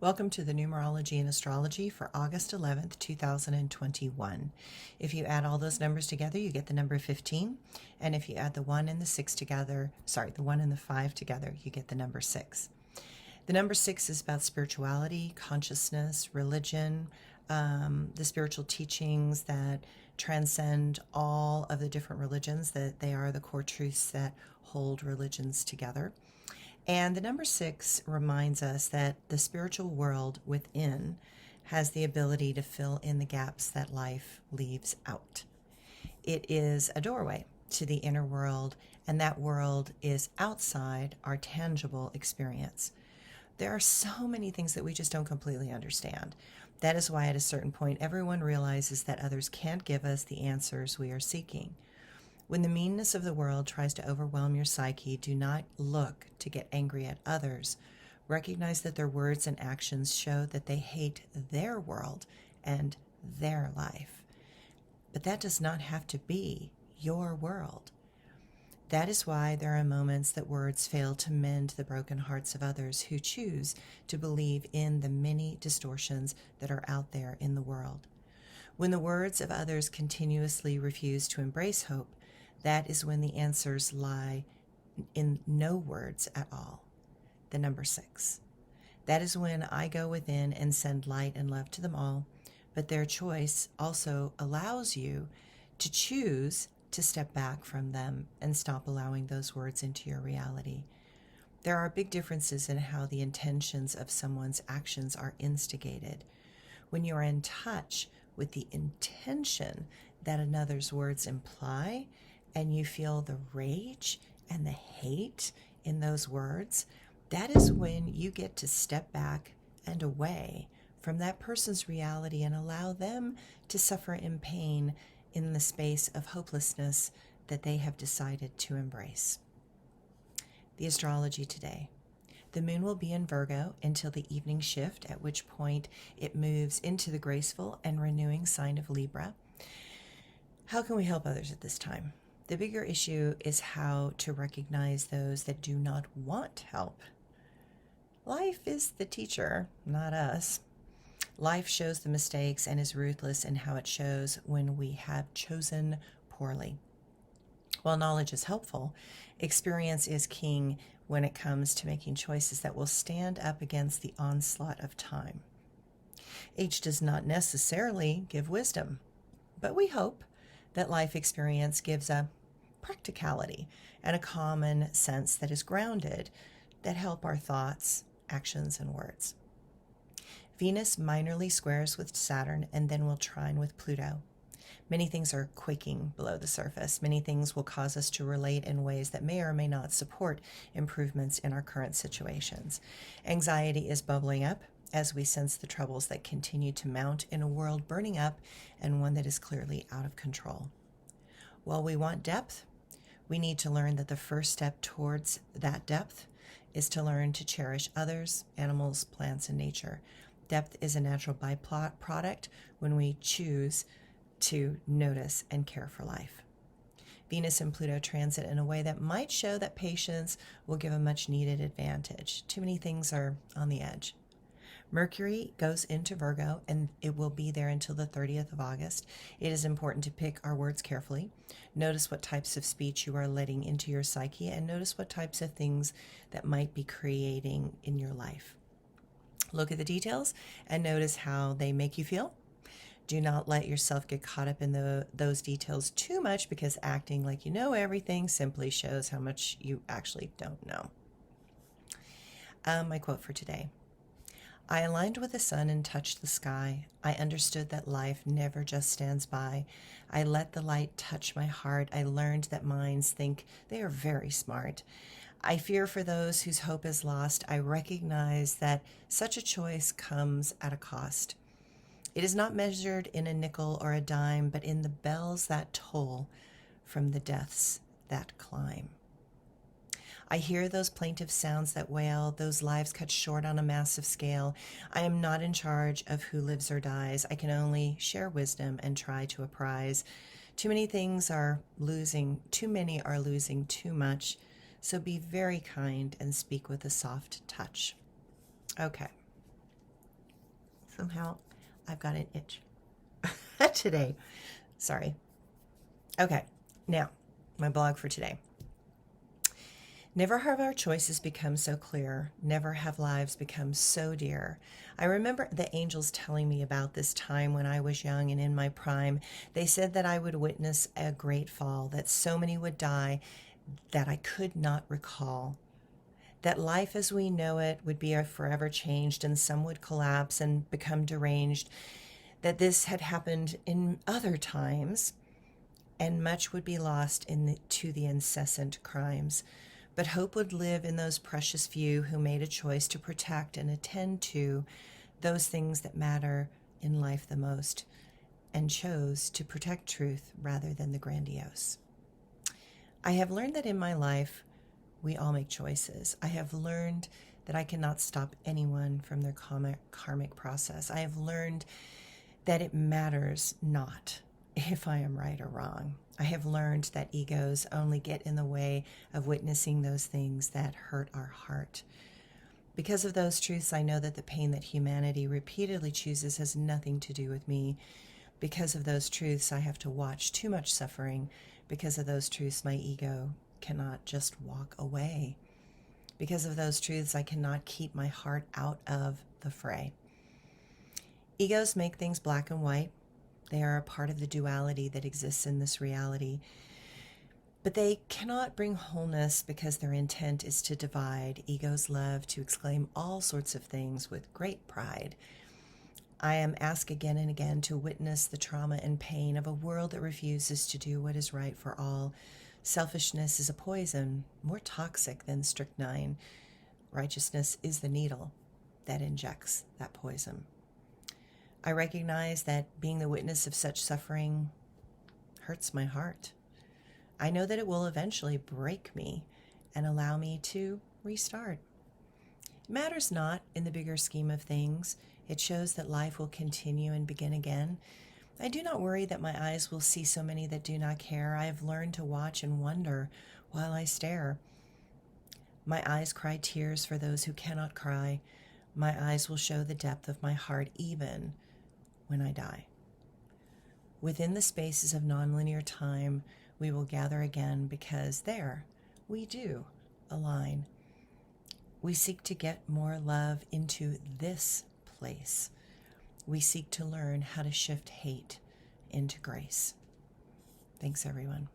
Welcome to the Numerology and Astrology for August 11th, 2021. If you add all those numbers together, you get the number 15. And if you add the 1 and the 6 together, the 1 and the 5 together, you get the number 6. The number 6 is about spirituality, consciousness, religion, the spiritual teachings that transcend all of the different religions, that they are the core truths that hold religions together. And the number 6 reminds us that the spiritual world within has the ability to fill in the gaps that life leaves out. It is a doorway to the inner world, and that world is outside our tangible experience. There are so many things that we just don't completely understand. That is why at a certain point, everyone realizes that others can't give us the answers we are seeking. When the meanness of the world tries to overwhelm your psyche, do not look to get angry at others. Recognize that their words and actions show that they hate their world and their life. But that does not have to be your world. That is why there are moments that words fail to mend the broken hearts of others who choose to believe in the many distortions that are out there in the world. When the words of others continuously refuse to embrace hope, that is when the answers lie in no words at all. The number 6. That is when I go within and send light and love to them all, but their choice also allows you to choose to step back from them and stop allowing those words into your reality. There are big differences in how the intentions of someone's actions are instigated. When you are in touch with the intention that another's words imply, and you feel the rage and the hate in those words, that is when you get to step back and away from that person's reality and allow them to suffer in pain in the space of hopelessness that they have decided to embrace. The astrology today. The moon will be in Virgo until the evening shift, at which point it moves into the graceful and renewing sign of Libra. How can we help others at this time? The bigger issue is how to recognize those that do not want help. Life is the teacher, not us. Life shows the mistakes and is ruthless in how it shows when we have chosen poorly. While knowledge is helpful, experience is king when it comes to making choices that will stand up against the onslaught of time. Age does not necessarily give wisdom, but we hope that life experience gives a practicality and a common sense that is grounded, that help our thoughts, actions, and words. Venus minorly squares with Saturn and then will trine with Pluto. Many things are quaking below the surface. Many things will cause us to relate in ways that may or may not support improvements in our current situations. Anxiety is bubbling up as we sense the troubles that continue to mount in a world burning up and one that is clearly out of control. While we want depth, we need to learn that the first step towards that depth is to learn to cherish others, animals, plants, and nature. Depth is a natural byproduct when we choose to notice and care for life. Venus and Pluto transit in a way that might show that patience will give a much needed advantage. Too many things are on the edge. Mercury goes into Virgo and it will be there until the 30th of August. It is important to pick our words carefully. Notice what types of speech you are letting into your psyche and notice what types of things that might be creating in your life. Look at the details and notice how they make you feel. Do not let yourself get caught up in those details too much, because acting like you know everything simply shows how much you actually don't know. My quote for today. I aligned with the sun and touched the sky. I understood that life never just stands by. I let the light touch my heart. I learned that minds think they are very smart. I fear for those whose hope is lost. I recognize that such a choice comes at a cost. It is not measured in a nickel or a dime, but in the bells that toll from the deaths that climb. I hear those plaintive sounds that wail, those lives cut short on a massive scale. I am not in charge of who lives or dies. I can only share wisdom and try to apprise. Too many are losing too much. So be very kind and speak with a soft touch. Okay. Somehow I've got an itch today. Sorry. Okay, now my blog for today. Never have our choices become so clear. Never have lives become so dear. I remember the angels telling me about this time when I was young and in my prime. They said that I would witness a great fall, that so many would die that I could not recall, that life as we know it would be forever changed and some would collapse and become deranged, that this had happened in other times and much would be lost to the incessant crimes. But hope would live in those precious few who made a choice to protect and attend to those things that matter in life the most, and chose to protect truth rather than the grandiose. I have learned that in my life, we all make choices. I have learned that I cannot stop anyone from their karmic process. I have learned that it matters not if I am right or wrong. I have learned that egos only get in the way of witnessing those things that hurt our heart. Because of those truths, I know that the pain that humanity repeatedly chooses has nothing to do with me. Because of those truths, I have to watch too much suffering. Because of those truths, my ego cannot just walk away. Because of those truths, I cannot keep my heart out of the fray. Egos make things black and white. They are a part of the duality that exists in this reality. But they cannot bring wholeness because their intent is to divide. Egos love to exclaim all sorts of things with great pride. I am asked again and again to witness the trauma and pain of a world that refuses to do what is right for all. Selfishness is a poison, more toxic than strychnine. Righteousness is the needle that injects that poison. I recognize that being the witness of such suffering hurts my heart. I know that it will eventually break me and allow me to restart. It matters not in the bigger scheme of things. It shows that life will continue and begin again. I do not worry that my eyes will see so many that do not care. I have learned to watch and wonder while I stare. My eyes cry tears for those who cannot cry. My eyes will show the depth of my heart even when I die. Within the spaces of nonlinear time, we will gather again because there we do align. We seek to get more love into this place. We seek to learn how to shift hate into grace. Thanks, everyone.